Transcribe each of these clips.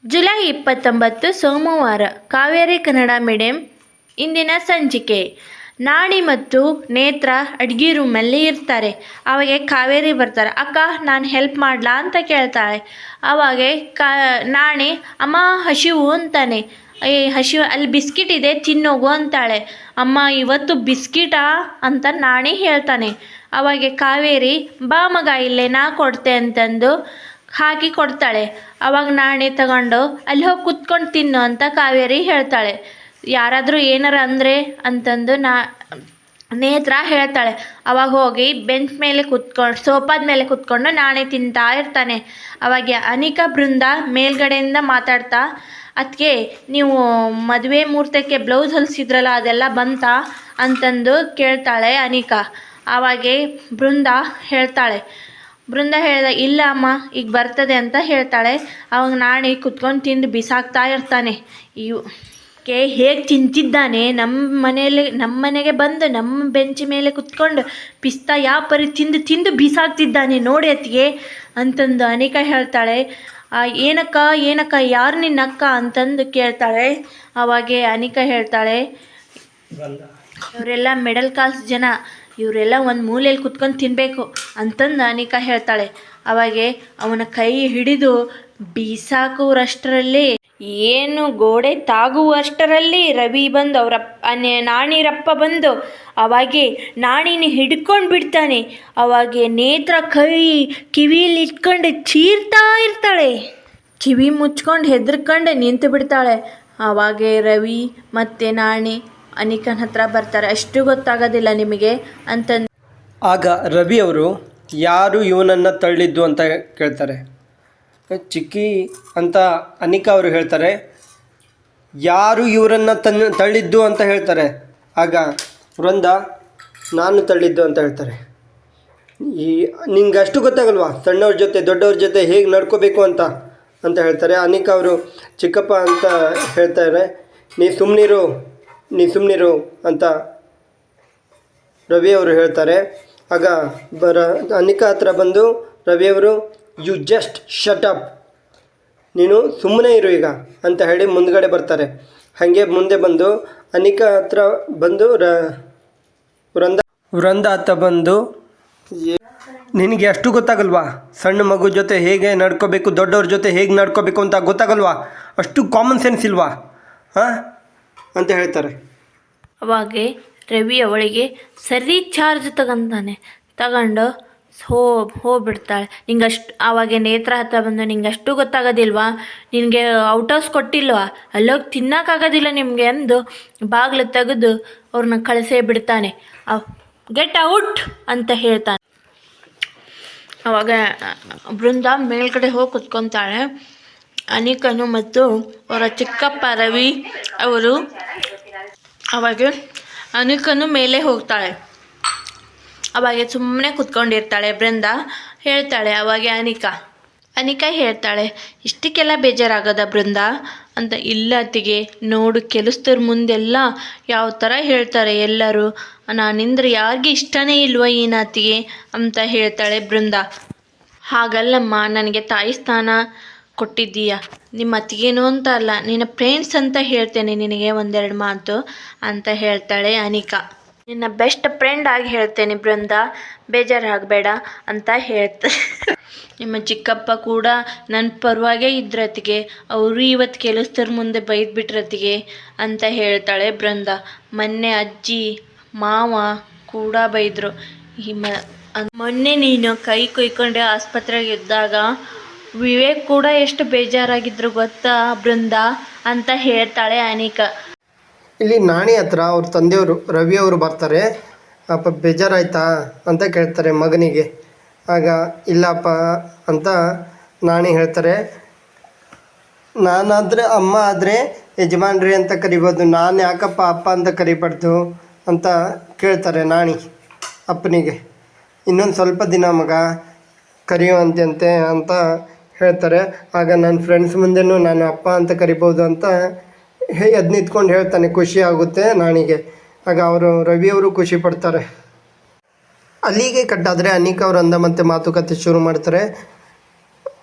July 29 ಸೋಮವಾರ Kaveri Kannada medium ಇಂದಿನ ಸಂಚಿಕೆ. ನಾಣಿ ಮತ್ತು ನೇತ್ರ ಅಡ್ಗೆ ರೂಮಲ್ಲಿ ಇರ್ತಾರೆ. ಅವಾಗೆ ಕಾವೇರಿ ಬರ್ತಾರೆ. ಅಕ್ಕ ನಾನು ಹೆಲ್ಪ್ ಮಾಡಲಾ ಅಂತ ಕೇಳ್ತಾಳೆ. ಅವಾಗೆ ನಾಣಿ ಅಮ್ಮ ಹಸಿವು ಅಂತಾನೆ. ಹಸಿವು ಅಲ್ಲಿ ಬಿಸ್ಕಿಟ್ ಇದೆ ತಿನ್ನೋಗು ಅಂತಾಳೆ. ಅಮ್ಮ ಇವತ್ತು ಬಿಸ್ಕಿಟಾ ಅಂತ ನಾಣಿ ಹೇಳ್ತಾನೆ. ಅವಾಗೆ ಕಾವೇರಿ ಬಾ ಮಗ ಇಲ್ಲೇ ನಾ ಕೊಡ್ತೆ ಅಂತಂದು ಹಾಕಿ ಕೊಡ್ತಾಳೆ. ಅವಾಗ ನಾಣಿ ತಗೊಂಡು ಅಲ್ಲಿ ಹೋಗಿ ಕುತ್ಕೊಂಡು ತಿನ್ನು ಅಂತ ಕಾವೇರಿ ಹೇಳ್ತಾಳೆ. ಯಾರಾದರೂ ಏನಾರ ಅಂದರೆ ಅಂತಂದು ನೇತ್ರ ಹೇಳ್ತಾಳೆ. ಅವಾಗ ಹೋಗಿ ಬೆಂಚ್ ಮೇಲೆ ಕುತ್ಕೊಂಡು ಸೋಫಾದ ಮೇಲೆ ಕುತ್ಕೊಂಡು ನಾಣಿ ತಿಂತಾ ಇರ್ತಾನೆ. ಅವಾಗ ಅನಿಕಾ ಬೃಂದ ಮೇಲ್ಗಡೆಯಿಂದ ಮಾತಾಡ್ತಾ, ಅದಕ್ಕೆ ನೀವು ಮದುವೆ ಮುಹೂರ್ತಕ್ಕೆ ಬ್ಲೌಸ್ ಹೊಲಿಸಿದ್ರಲ್ಲ ಅದೆಲ್ಲ ಬಂತಾ ಅಂತಂದು ಕೇಳ್ತಾಳೆ ಅನಿಕಾ. ಆವಾಗೆ ಬೃಂದ ಹೇಳ್ದ ಇಲ್ಲ ಅಮ್ಮ ಈಗ ಬರ್ತದೆ ಅಂತ ಹೇಳ್ತಾಳೆ. ಅವಾಗ ನಾಣಿ ಕುತ್ಕೊಂಡು ತಿಂದು ಬಿಸಾಕ್ತಾ ಇರ್ತಾನೆ. ಹೇಗೆ ತಿಂತಿದ್ದಾನೆ, ನಮ್ಮ ಮನೆಗೆ ಬಂದು ನಮ್ಮ ಬೆಂಚ್ ಮೇಲೆ ಕುತ್ಕೊಂಡು ಪಿಸ್ತಾ ಯಾವ ಪರಿ ತಿಂದು ಬಿಸಾಕ್ತಿದ್ದಾನೆ ನೋಡಿ ಅತ್ತಿಗೆ ಅಂತಂದು ಅನಿಕಾ ಹೇಳ್ತಾಳೆ. ಏನಕ್ಕ ಯಾರು ನಿನ್ನಕ್ಕ ಅಂತಂದು ಕೇಳ್ತಾಳೆ. ಅವಾಗೆ ಅನಿಕಾ ಹೇಳ್ತಾಳೆ, ಇವರೆಲ್ಲ ಮಿಡಲ್ ಕ್ಲಾಸ್ ಜನ, ಇವರೆಲ್ಲ ಒಂದು ಮೂಲೆಯಲ್ಲಿ ಕುತ್ಕೊಂಡು ತಿನ್ನಬೇಕು ಅಂತಂದು ಅನಿಕಾ ಹೇಳ್ತಾಳೆ. ಅವಾಗೆ ಅವನ ಕೈ ಹಿಡಿದು ಬೀಸಾಕುವಷ್ಟರಲ್ಲಿ ಏನು ಗೋಡೆ ತಾಗುವಷ್ಟರಲ್ಲಿ ರವಿ ಬಂದು ನಾಣಿರಪ್ಪ ಬಂದು ಅವಾಗೆ ನಾಣಿನ ಹಿಡ್ಕೊಂಡು ಬಿಡ್ತಾನೆ. ಅವಾಗೆ ನೇತ್ರ ಕಿವಿಯಲ್ಲಿ ಇಟ್ಕೊಂಡು ಚೀರ್ತಾ ಇರ್ತಾಳೆ. ಕಿವಿ ಮುಚ್ಕೊಂಡು ಹೆದರ್ಕೊಂಡು ನಿಂತು ಬಿಡ್ತಾಳೆ. ಅವಾಗೆ ರವಿ ಮತ್ತು ನಾಣಿ ಅನಿಕನ ಹತ್ರ ಬರ್ತಾರೆ. ಅಷ್ಟು ಗೊತ್ತಾಗೋದಿಲ್ಲ ನಿಮಗೆ ಅಂತಂದು ಆಗ ರವಿ ಅವರು ಯಾರು ಇವನನ್ನು ತಳ್ಳಿದ್ದು ಅಂತ ಕೇಳ್ತಾರೆ. ಚಿಕ್ಕಿ ಅಂತ ಅನಿಕಾ ಅವರು ಹೇಳ್ತಾರೆ, ಯಾರು ಇವರನ್ನು ತಳ್ಳಿದ್ದು ಅಂತ ಹೇಳ್ತಾರೆ. ಆಗ ವೃಂದ ನಾನು ತಳ್ಳಿದ್ದು ಅಂತ ಹೇಳ್ತಾರೆ. ನಿಂಗೆ ಅಷ್ಟು ಗೊತ್ತಾಗಲ್ವಾ ಸಣ್ಣವ್ರ ಜೊತೆ ದೊಡ್ಡವ್ರ ಜೊತೆ ಹೇಗೆ ನಡ್ಕೋಬೇಕು ಅಂತ ಹೇಳ್ತಾರೆ. ಅನಿಕಾ ಅವರು ಚಿಕ್ಕಪ್ಪ ಅಂತ ಹೇಳ್ತಾರೆ. ನೀ ಸುಮ್ಮನಿರು ಅಂತ ರವಿಯವರು ಹೇಳ್ತಾರೆ. ಆಗ ಅನಿಕಾ ಹತ್ರ ಬಂದು ರವಿಯವರು ಯು ಜಸ್ಟ್ ಶಟ್ ಅಪ್, ನೀನು ಸುಮ್ಮನೆ ಇರು ಈಗ ಅಂತ ಹೇಳಿ ಮುಂದ್ಗಡೆ ಬರ್ತಾರೆ. ಹಾಗೆ ಮುಂದೆ ಬಂದು ಅನಿಕಾ ಹತ್ರ ಬಂದು ವೃಂದ ಹತ್ರ ಬಂದು, ನಿನಗೆ ಅಷ್ಟು ಗೊತ್ತಾಗಲ್ವಾ ಸಣ್ಣ ಮಗು ಜೊತೆ ಹೇಗೆ ನಡ್ಕೋಬೇಕು, ದೊಡ್ಡವ್ರ ಜೊತೆ ಹೇಗೆ ನಡ್ಕೋಬೇಕು ಅಂತ ಗೊತ್ತಾಗಲ್ವಾ, ಅಷ್ಟು ಕಾಮನ್ ಸೆನ್ಸ್ ಇಲ್ವಾ ಅಂತ ಹೇಳ್ತಾರೆ. ಅವಾಗೆ ರವಿ ಅವಳಿಗೆ ಸರಿ ಚಾರ್ಜ್ ತಗೊಂಡು ಹೋಗ್ಬಿಡ್ತಾಳೆ. ಆವಾಗೆ ನೇತ್ರ ಹತ್ರ ಬಂದು ನಿಂಗೆ ಅಷ್ಟು ಗೊತ್ತಾಗೋದಿಲ್ವಾ, ನಿನಗೆ ಔಟ್ ಹೌಸ್ ಕೊಟ್ಟಿಲ್ವಾ, ಅಲ್ಲೋಗಿ ತಿನ್ನೋಕ್ಕಾಗೋದಿಲ್ಲ ನಿಮಗೆ ಅಂದು ಬಾಗಿಲು ತೆಗೆದು ಅವ್ರನ್ನ ಕಳಿಸೇ ಬಿಡ್ತಾನೆ. ಗೆಟ್ ಔಟ್ ಅಂತ ಹೇಳ್ತಾನೆ. ಅವಾಗ ಬೃಂದ ಮೇಲ್ಗಡೆ ಹೋಗಿ ಕುತ್ಕೊತಾಳೆ. ಅನಿಕನು ಮತ್ತು ಅವರ ಚಿಕ್ಕಪ್ಪ ರವಿ ಅವರು ಅವಾಗ ಅನಿಕನು ಮೇಲೆ ಹೋಗ್ತಾಳೆ. ಅವಾಗೆ ಸುಮ್ಮನೆ ಕುತ್ಕೊಂಡಿರ್ತಾಳೆ. ಬೃಂದ ಹೇಳ್ತಾಳೆ. ಅವಾಗೆ ಅನಿಕಾ ಹೇಳ್ತಾಳೆ, ಇಷ್ಟಕ್ಕೆಲ್ಲ ಬೇಜಾರಾಗೋದ ಬೃಂದ ಅಂತ. ಇಲ್ಲ ಅತ್ತಿಗೆ, ನೋಡು ಕೆಲಸದವ್ರ ಮುಂದೆಲ್ಲ ಯಾವ ಥರ ಹೇಳ್ತಾರೆ ಎಲ್ಲರೂ, ನಾನಿಂದ್ರೆ ಯಾರಿಗೆ ಇಷ್ಟನೇ ಇಲ್ವ ಅತ್ತಿಗೆ ಅಂತ ಹೇಳ್ತಾಳೆ ಬೃಂದ. ಹಾಗಲ್ಲಮ್ಮ, ನನಗೆ ತಾಯಿ ಸ್ಥಾನ ಕೊಟ್ಟಿದ್ದೀಯ, ನಿಮ್ಮ ಅತ್ತಿಗೇನು ಅಂತ ಅಲ್ಲ, ನಿನ್ನ ಫ್ರೆಂಡ್ಸ್ ಅಂತ ಹೇಳ್ತೇನೆ ನಿನಗೆ ಒಂದೆರಡು ಮಾತು ಅಂತ ಹೇಳ್ತಾಳೆ ಅನಿಕಾ. ನಿನ್ನ ಬೆಸ್ಟ್ ಫ್ರೆಂಡ್ ಆಗಿ ಹೇಳ್ತೇನೆ ಬೃಂದ, ಬೇಜಾರಾಗಬೇಡ ಅಂತ ಹೇಳ್ತಾರೆ. ನಿಮ್ಮ ಚಿಕ್ಕಪ್ಪ ಕೂಡ ನನ್ನ ಪರವಾಗೇ ಇದ್ರತ್ತಿಗೆ, ಅವರು ಇವತ್ತು ಕೆಲಸದವ್ರ ಮುಂದೆ ಬೈದ್ಬಿಟ್ರತ್ತಿಗೆ ಅಂತ ಹೇಳ್ತಾಳೆ ಬೃಂದ. ಮೊನ್ನೆ ಅಜ್ಜಿ ಮಾವ ಕೂಡ ಬೈದರು. ಮೊನ್ನೆ ನೀನು ಕೈ ಕೊಯ್ಕೊಂಡೆ ಆಸ್ಪತ್ರೆಗೆ ಇದ್ದಾಗ ವಿವೇಕ್ ಕೂಡ ಎಷ್ಟು ಬೇಜಾರಾಗಿದ್ರು ಗೊತ್ತಾ ಬೃಂದ ಅಂತ ಹೇಳ್ತಾಳೆ ಅನಿಕಾ. ಇಲ್ಲಿ ನಾಣಿ ಹತ್ರ ಅವ್ರ ತಂದೆಯವರು ರವಿಯವರು ಬರ್ತಾರೆ. ಅಪ್ಪ ಬೇಜಾರಾಯ್ತಾ ಅಂತ ಕೇಳ್ತಾರೆ ಮಗನಿಗೆ. ಆಗ ಇಲ್ಲಪ್ಪ ಅಂತ ನಾಣಿ ಹೇಳ್ತಾರೆ. ನಾನಾದರೆ ಅಮ್ಮ ಆದರೆ ಯಜಮಾನ್ರಿ ಅಂತ ಕರಿಬೋದು, ನಾನು ಯಾಕಪ್ಪ ಅಪ್ಪ ಅಂತ ಕರಿಬಾರ್ದು ಅಂತ ಕೇಳ್ತಾರೆ ನಾಣಿ ಅಪ್ಪನಿಗೆ. ಇನ್ನೊಂದು ಸ್ವಲ್ಪ ದಿನ ಮಗ ಕರೆಯುವಂತೆ ಅಂತ ಹೇಳ್ತಾರೆ. ಆಗ ನನ್ನ ಫ್ರೆಂಡ್ಸ್ ಮುಂದೆನೂ ನಾನು ಅಪ್ಪ ಅಂತ ಕರಿಬೋದು ಅಂತ ಎದ್ದು ನಿಂತ್ಕೊಂಡು ಹೇಳ್ತಾನೆ. ಖುಷಿ ಆಗುತ್ತೆ ನಾಣಿಗೆ. ಆಗ ರವಿಯವರು ಖುಷಿ ಪಡ್ತಾರೆ. ಅಲ್ಲಿಗೆ ಕಟ್ಟಾದರೆ ಅನಿಕಾ ಅವರು ಅಂದ ಮತ್ತೆ ಮಾತುಕತೆ ಶುರು ಮಾಡ್ತಾರೆ.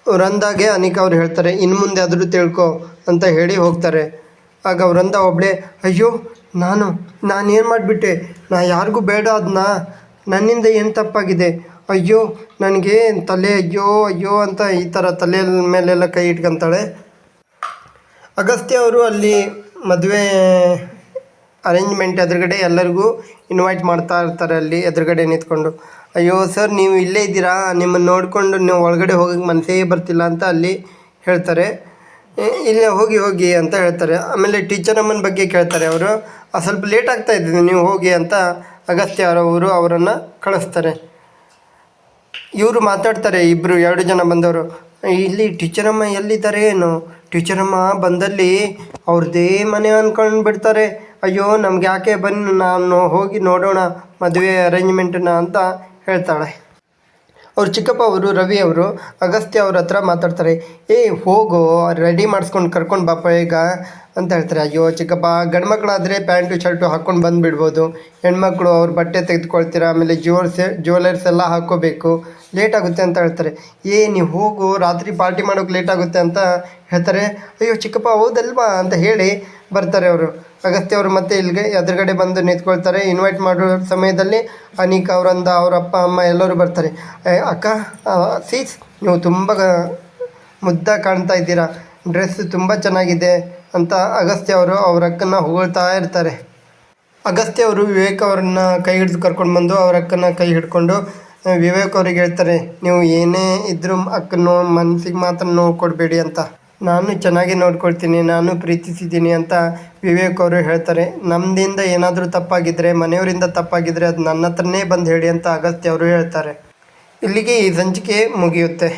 ವೃಂದಾಗೆ ಅನಿಕಾ ಅವ್ರು ಹೇಳ್ತಾರೆ, ಇನ್ನು ಮುಂದೆ ಆದರೂ ತಿಳ್ಕೊ ಅಂತ ಹೇಳಿ ಹೋಗ್ತಾರೆ. ಆಗ ವೃಂದ ಒಬ್ಬಳೇ, ಅಯ್ಯೋ ನಾನೇನು ಮಾಡಿಬಿಟ್ಟೆ, ನಾ ಯಾರಿಗೂ ಬೇಡ ಅದನ್ನ, ನನ್ನಿಂದ ಏನು ತಪ್ಪಾಗಿದೆ, ಅಯ್ಯೋ ನನಗೆ ತಲೆ ಅಯ್ಯೋ ಅಯ್ಯೋ ಅಂತ ಈ ಥರ ತಲೆ ಮೇಲೆಲ್ಲ ಕೈ ಇಟ್ಕೊತಾಳೆ. ಅಗಸ್ತ್ಯ ಅವರು ಅಲ್ಲಿ ಮದುವೆ ಅರೇಂಜ್ಮೆಂಟ್ ಎದುರುಗಡೆ ಎಲ್ಲರಿಗೂ ಇನ್ವೈಟ್ ಮಾಡ್ತಾ ಇರ್ತಾರೆ. ಅಲ್ಲಿ ಎದುರುಗಡೆ ನಿಂತ್ಕೊಂಡು, ಅಯ್ಯೋ ಸರ್ ನೀವು ಇಲ್ಲೇ ಇದ್ದೀರಾ, ನಿಮ್ಮನ್ನು ನೋಡಿಕೊಂಡು ನೀವು ಒಳಗಡೆ ಹೋಗೋಕ್ಕೆ ಮನಸ್ಸೇ ಬರ್ತಿಲ್ಲ ಅಂತ ಅಲ್ಲಿ ಹೇಳ್ತಾರೆ. ಇಲ್ಲೇ ಹೋಗಿ ಅಂತ ಹೇಳ್ತಾರೆ. ಆಮೇಲೆ ಟೀಚರ್ ಅಮ್ಮನ ಬಗ್ಗೆ ಕೇಳ್ತಾರೆ ಅವರು. ಸ್ವಲ್ಪ ಲೇಟ್ ಆಗ್ತಾ ಇದ್ದೀನಿ, ನೀವು ಹೋಗಿ ಅಂತ ಅಗಸ್ತ್ಯ ಅವರು ಅವರನ್ನು ಕಳಿಸ್ತಾರೆ. ಇವರು ಮಾತಾಡ್ತಾರೆ, ಇಬ್ಬರು 2 ಜನ ಬಂದವರು, ಇಲ್ಲಿ ಟೀಚರಮ್ಮ ಎಲ್ಲಿದ್ದಾರೆ ಏನು, ಟೀಚರಮ್ಮ ಬಂದಲ್ಲಿ ಅವ್ರದ್ದೇ ಮನೆ ಅಂದ್ಕೊಂಡು ಬಿಡ್ತಾರೆ, ಅಯ್ಯೋ ನಮ್ಗೆ ಯಾಕೆ, ಬನ್ನಿ ನಾನು ಹೋಗಿ ನೋಡೋಣ ಮದುವೆ ಅರೇಂಜ್ಮೆಂಟನ್ನ ಅಂತ ಹೇಳ್ತಾಳೆ. ಅವ್ರ ಚಿಕ್ಕಪ್ಪ ಅವರು ರವಿ ಅವರು ಅಗಸ್ತ್ಯ ಅವ್ರ ಹತ್ರ ಮಾತಾಡ್ತಾರೆ, ಹೋಗೋ ರೆಡಿ ಮಾಡಿಸ್ಕೊಂಡು ಕರ್ಕೊಂಡು ಬಾಪ ಈಗ ಅಂತ ಹೇಳ್ತಾರೆ. ಅಯ್ಯೋ ಚಿಕ್ಕಪ್ಪ, ಗಂಡ್ಮಕ್ಳಾದರೆ ಪ್ಯಾಂಟು ಶರ್ಟು ಹಾಕ್ಕೊಂಡು ಬಂದುಬಿಡ್ಬೋದು, ಹೆಣ್ಮಕ್ಳು ಅವ್ರ ಬಟ್ಟೆ ತೆಗೆದುಕೊಳ್ತೀರಾ, ಆಮೇಲೆ ಜ್ಯುವೆಲರ್ಸ್ ಎಲ್ಲ ಹಾಕ್ಕೋಬೇಕು, ಲೇಟ್ ಆಗುತ್ತೆ ಅಂತ ಹೇಳ್ತಾರೆ. ನೀವು ಹೋಗು, ರಾತ್ರಿ ಪಾರ್ಟಿ ಮಾಡೋಕ್ಕೆ ಲೇಟ್ ಆಗುತ್ತೆ ಅಂತ ಹೇಳ್ತಾರೆ. ಅಯ್ಯೋ ಚಿಕ್ಕಪ್ಪ ಹೌದಲ್ವಾ ಅಂತ ಹೇಳಿ ಬರ್ತಾರೆ ಅವರು. ಅಗಸ್ತ್ಯ ಅವರು ಮತ್ತೆ ಇಲ್ಲಿಗೆ ಎದುರುಗಡೆ ಬಂದು ನಿಂತ್ಕೊಳ್ತಾರೆ. ಇನ್ವೈಟ್ ಮಾಡೋ ಸಮಯದಲ್ಲಿ ಅನಿಕಾ ಅವರಿಂದ ಅವ್ರ ಅಪ್ಪ ಅಮ್ಮ ಎಲ್ಲರೂ ಬರ್ತಾರೆ. ಅಕ್ಕ ಸೀಸ್, ನೀವು ತುಂಬ ಮುದ್ದಾಗಿ ಕಾಣ್ತಾ ಇದ್ದೀರಾ, ಡ್ರೆಸ್ ತುಂಬ ಚೆನ್ನಾಗಿದೆ ಅಂತ ಅಗಸ್ತ್ಯ ಅವರು ಅವ್ರ ಅಕ್ಕನ ಹೊಗಳ್ತಾ ಇರ್ತಾರೆ. ಅಗಸ್ತ್ಯ ಅವರು ವಿವೇಕ್ ಅವ್ರನ್ನ ಕೈ ಹಿಡಿದು ಕರ್ಕೊಂಡು ಬಂದು ಅವ್ರ ಅಕ್ಕನ ಕೈ ಹಿಡ್ಕೊಂಡು ವಿವೇಕ್ ಅವ್ರಿಗೆ ಹೇಳ್ತಾರೆ, ನೀವು ಏನೇ ಇದ್ದರೂ ಅಕ್ಕನ ಮನಸ್ಸಿಗೆ ಮಾತ್ರ ನೋವು ಕೊಡಬೇಡಿ ಅಂತ, ನಾನು ಚೆನ್ನಾಗಿ ನೋಡ್ಕೊಳ್ತೀನಿ, ನಾನು ಪ್ರೀತಿಸಿದ್ದೀನಿ ಅಂತ ವಿವೇಕ್ ಅವರು ಹೇಳ್ತಾರೆ. ನಮ್ಮಿಂದ ಏನಾದರೂ ತಪ್ಪಾಗಿದ್ದರೆ, ಮನೆಯವರಿಂದ ತಪ್ಪಾಗಿದ್ದರೆ ಅದು ನನ್ನ ಹತ್ರನೇ ಬಂದು ಹೇಳಿ ಅಂತ ಅಗಸ್ತ್ಯ ಅವರು ಹೇಳ್ತಾರೆ. ಇಲ್ಲಿಗೆ ಈ ಸಂಚಿಕೆ ಮುಗಿಯುತ್ತೆ.